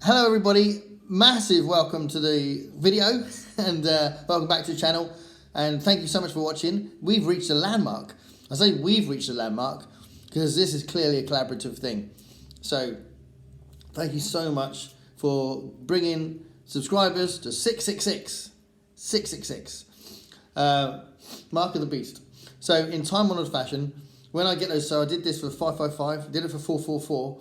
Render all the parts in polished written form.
Hello everybody, massive welcome to the video and welcome back to the channel, and thank you so much for watching. We've reached a landmark. I say we've reached a landmark because this is clearly a collaborative thing. So thank you so much for bringing subscribers to 666. Mark of the beast. So in time-honoured fashion, when I get those, so I did this for 555, did it for 444.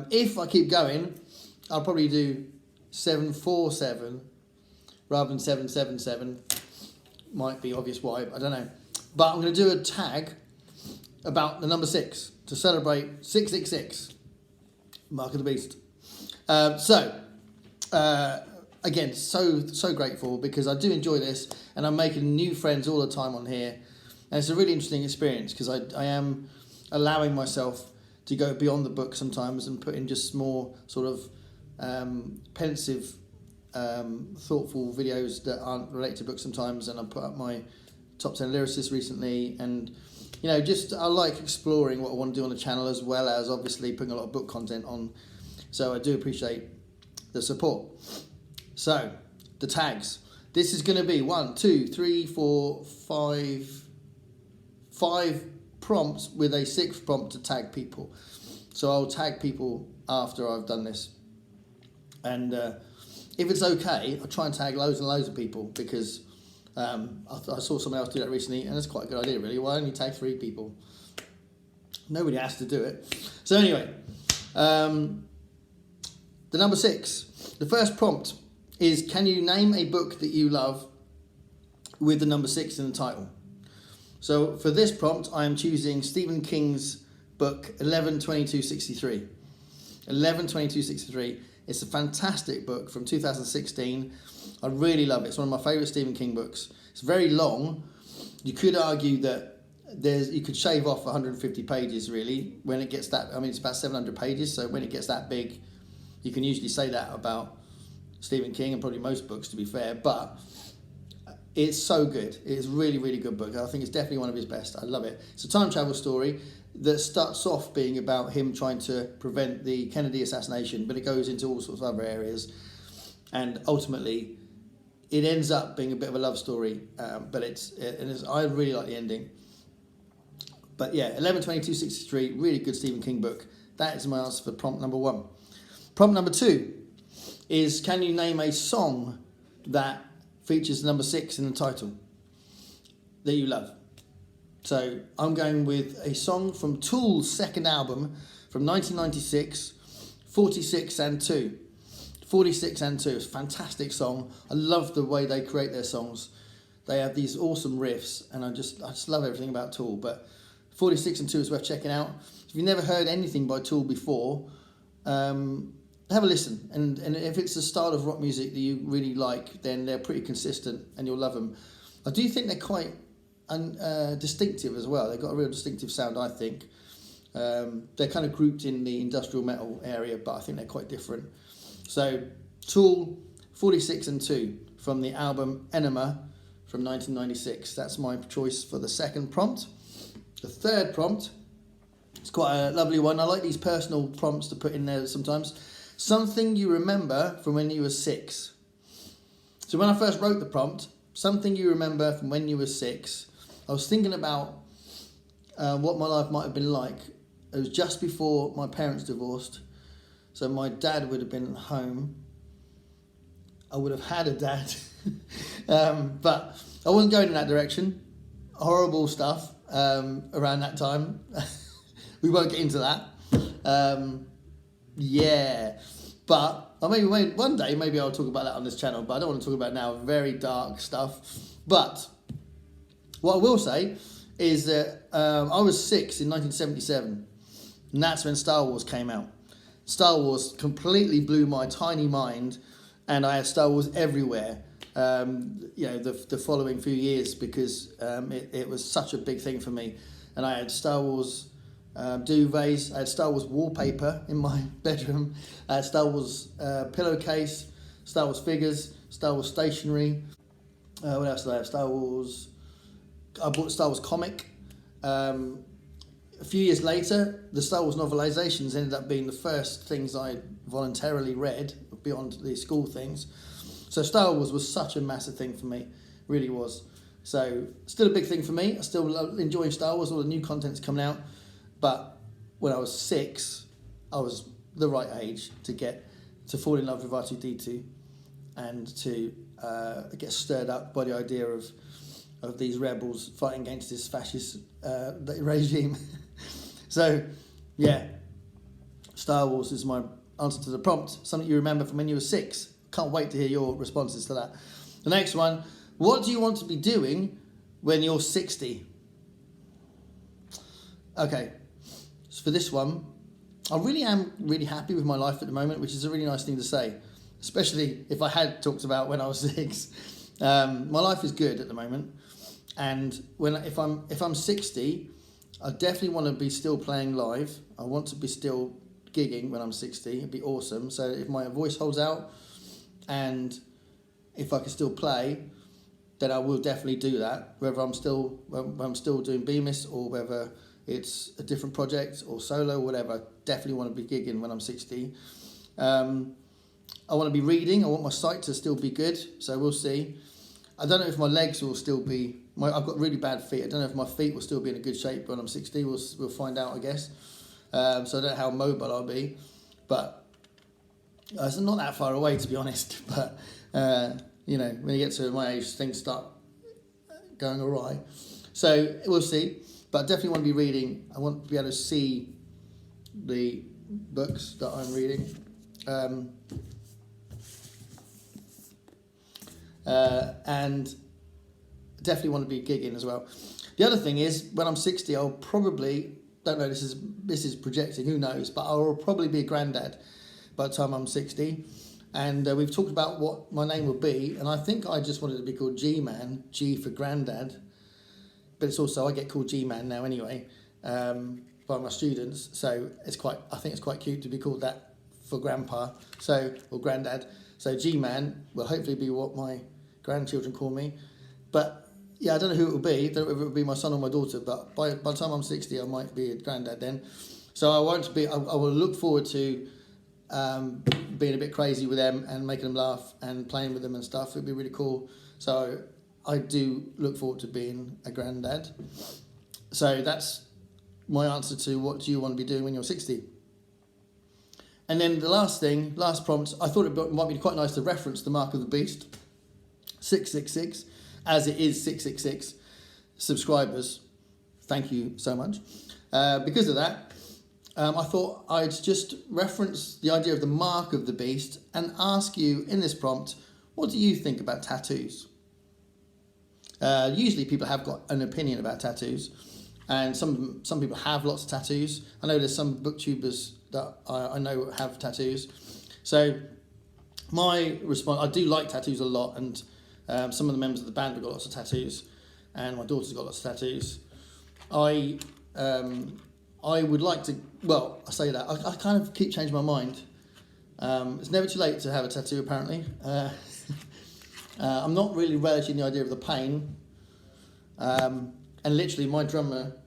If I keep going, I'll probably do 747 rather than 777. Might be obvious why, I don't know. But I'm going to do a tag about the number 6 to celebrate 666, Mark of the Beast. Again, so grateful because I do enjoy this and I'm making new friends all the time on here. And it's a really interesting experience because I am allowing myself to go beyond the book sometimes and put in just more sort of pensive, thoughtful videos that aren't related to books sometimes. And I put up my top 10 lyricists recently, and you know, just I like exploring what I want to do on the channel as well as obviously putting a lot of book content on. So I do appreciate the support. So the tags. This is going to be 1, 2, 3, 4, 5 prompts with a 6th prompt to tag people. So I'll tag people after I've done this, and if it's okay, I'll try and tag loads and loads of people because I saw someone else do that recently, and it's quite a good idea really. Why only tag 3 people? Nobody has to do it. So anyway, the number 6, the first prompt is, can you name a book that you love with the number 6 in the title? So for this prompt, I am choosing Stephen King's book 11/22/63. 11/22/63. It's a fantastic book from 2016. I really love it. It's one of my favourite Stephen King books. It's very long. You could argue that you could shave off 150 pages really when it gets that. I mean, it's about 700 pages. So when it gets that big, you can usually say that about Stephen King and probably most books, to be fair. But it's so good. It's a really, really good book. I think it's definitely one of his best. I love it. It's a time travel story that starts off being about him trying to prevent the Kennedy assassination, but it goes into all sorts of other areas. And ultimately, it ends up being a bit of a love story. But I really like the ending. But yeah, 11/22/63, really good Stephen King book. That is my answer for prompt number 1. Prompt number 2 is, can you name a song that features number 6 in the title that you love? So I'm going with a song from Tool's second album from 1996, 46 and 2. 46 and 2 is a fantastic song. I love the way they create their songs. They have these awesome riffs, and I just love everything about Tool. But 46 and 2 is worth checking out. If you've never heard anything by Tool before, have a listen, and if it's the style of rock music that you really like, then they're pretty consistent and you'll love them. I do think they're quite distinctive as well. They've got a real distinctive sound, I think. They're kind of grouped in the industrial metal area, but I think they're quite different. So Tool, 46 and 2 from the album Enema from 1996. That's my choice for the second prompt. The third prompt, it's quite a lovely one. I like these personal prompts to put in there sometimes. Something you remember from when you were 6. So when I first wrote the prompt, something you remember from when you were 6, I was thinking about what my life might have been like. It was just before my parents divorced, so my dad would have been home. I would have had a dad, but I wasn't going in that direction. Horrible stuff around that time. We won't get into that. Yeah, but one day maybe I'll talk about that on this channel, but I don't want to talk about it now. Very dark stuff. But what I will say is that I was 6 in 1977, and that's when Star Wars came out. Star Wars completely blew my tiny mind, and I had Star Wars everywhere. The following few years because it was such a big thing for me, and I had Star Wars duvets, I had Star Wars wallpaper in my bedroom, I had Star Wars pillowcase, Star Wars figures, Star Wars stationery. What else did I have? I bought a Star Wars comic. a few years later, the Star Wars novelizations ended up being the first things I voluntarily read beyond the school things. So Star Wars was such a massive thing for me, really was. So still a big thing for me. I still love enjoying Star Wars, all the new content's coming out. But when I was 6, I was the right age to fall in love with R2-D2 and to get stirred up by the idea of these rebels fighting against this fascist regime. So, yeah, Star Wars is my answer to the prompt. Something you remember from when you were 6. Can't wait to hear your responses to that. The next one, what do you want to be doing when you're 60? Okay, so for this one, I really am really happy with my life at the moment, which is a really nice thing to say, especially if I had talked about when I was 6. My life is good at the moment, and if I'm 60, I definitely want to be still playing live. I want to be still gigging when I'm 60. It'd be awesome. So if my voice holds out, and if I can still play, then I will definitely do that. Whether I'm still doing Bemis or whether it's a different project or solo or whatever, I definitely want to be gigging when I'm 60. I want to be reading. I want my sight to still be good, so we'll see. I don't know if my legs will still be... I've got really bad feet. I don't know if my feet will still be in a good shape when I'm 60. We'll find out, I guess. So I don't know how mobile I'll be. But it's not that far away, to be honest. But, you know, when you get to my age, things start going awry. So we'll see. But I definitely want to be reading. I want to be able to see the books that I'm reading. And definitely want to be gigging as well. The other thing is, when I'm 60, I'll probably, don't know, this is projecting, who knows, but I'll probably be a granddad by the time I'm 60. And we've talked about what my name will be, and I think I just wanted to be called G-Man, G for granddad. But it's also, I get called G-Man now anyway, by my students, so I think it's quite cute to be called that for grandpa, or granddad. So G-Man will hopefully be what my grandchildren call me. But yeah, I don't know who it will be. I don't know if it will be my son or my daughter, but by the time I'm 60, I might be a granddad then. So I will look forward to being a bit crazy with them and making them laugh and playing with them and stuff. It'd be really cool. So I do look forward to being a granddad. So that's my answer to what do you want to be doing when you're 60. And then the last prompt, I thought it might be quite nice to reference the mark of the beast, 666, as it is 666 subscribers. Thank you so much. Because of that, I thought I'd just reference the idea of the mark of the beast and ask you in this prompt, what do you think about tattoos? Usually people have got an opinion about tattoos, and some people have lots of tattoos. I know there's some booktubers that I know have tattoos. So my response, I do like tattoos a lot, and some of the members of the band have got lots of tattoos, and my daughter's got lots of tattoos. I would like to, well, I say that, I kind of keep changing my mind. It's never too late to have a tattoo, apparently. I'm not really relishing the idea of the pain. And literally, my drummer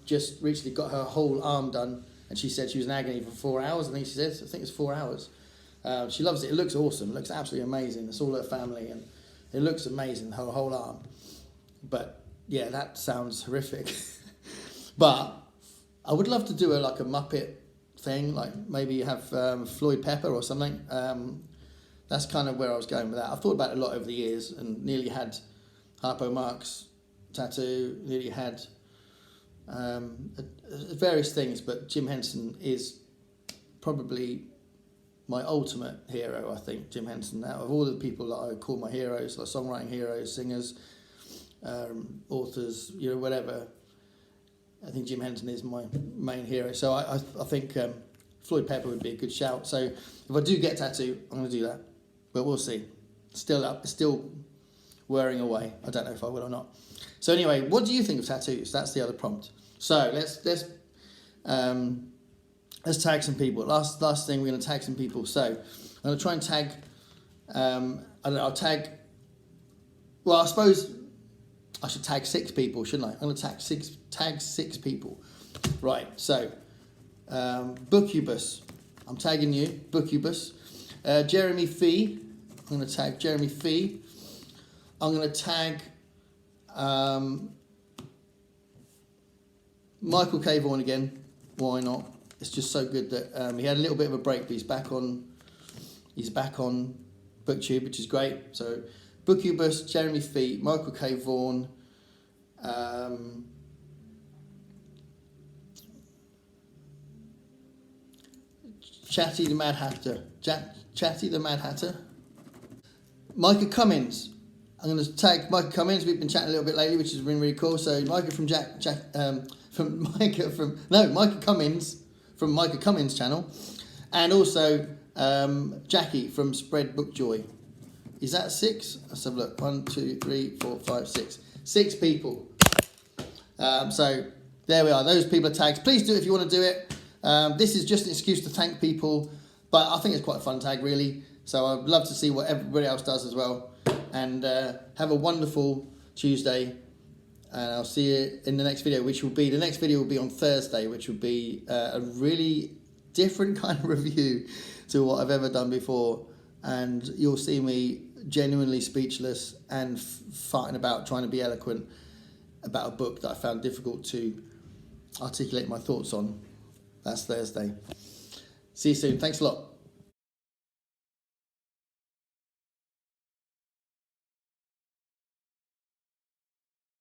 just recently got her whole arm done, and she said she was in agony for 4 hours. I think it's 4 hours. She loves it. It looks awesome. It looks absolutely amazing. It's all her family, and it looks amazing, her whole arm. But yeah, that sounds horrific. But I would love to do a Muppet thing, like maybe have Floyd Pepper or something. That's kind of where I was going with that. I've thought about it a lot over the years, and nearly had Harpo Marx tattoo, nearly had various things, but Jim Henson is probably my ultimate hero, I think, Jim Henson. Out of all the people that I call my heroes, like songwriting heroes, singers, authors, whatever, I think Jim Henson is my main hero. So I think Floyd Pepper would be a good shout. So if I do get a tattoo, I'm going to do that. But we'll see. Still wearing away. I don't know if I will or not. So anyway, what do you think of tattoos? That's the other prompt. So let's tag some people. Last thing, we're going to tag some people. So I'm going to try and tag. I'll tag. Well, I suppose I should tag 6 people, shouldn't I? I'm going to tag six people. Right, so Bookubus, I'm tagging you, Bookubus. Jeremy Fee, I'm going to tag Jeremy Fee. I'm going to tag Michael K. Vaughan again. Why not? It's just so good that he had a little bit of a break, but he's back on BookTube, which is great. So Bookubus, Jeremy Fee, Michael K. Vaughan, Chatty the Mad Hatter, Chatty the Mad Hatter, Micah Cummins. I'm going to tag Micah Cummins. We've been chatting a little bit lately, which has been really cool. So Micah Cummins from Micah Cummins channel, and also Jackie from Spread Book Joy. Is that 6? Let's have a look. 1, 2, 3, 4, 5, 6. 6 people. So there we are. Those people are tagged. Please do it if you want to do it. This is just an excuse to thank people, but I think it's quite a fun tag, really. So I'd love to see what everybody else does as well. And have a wonderful Tuesday. And I'll see you in the next video, the next video will be on Thursday, which will be a really different kind of review to what I've ever done before. And you'll see me genuinely speechless and farting about trying to be eloquent about a book that I found difficult to articulate my thoughts on. That's Thursday. See you soon. Thanks a lot.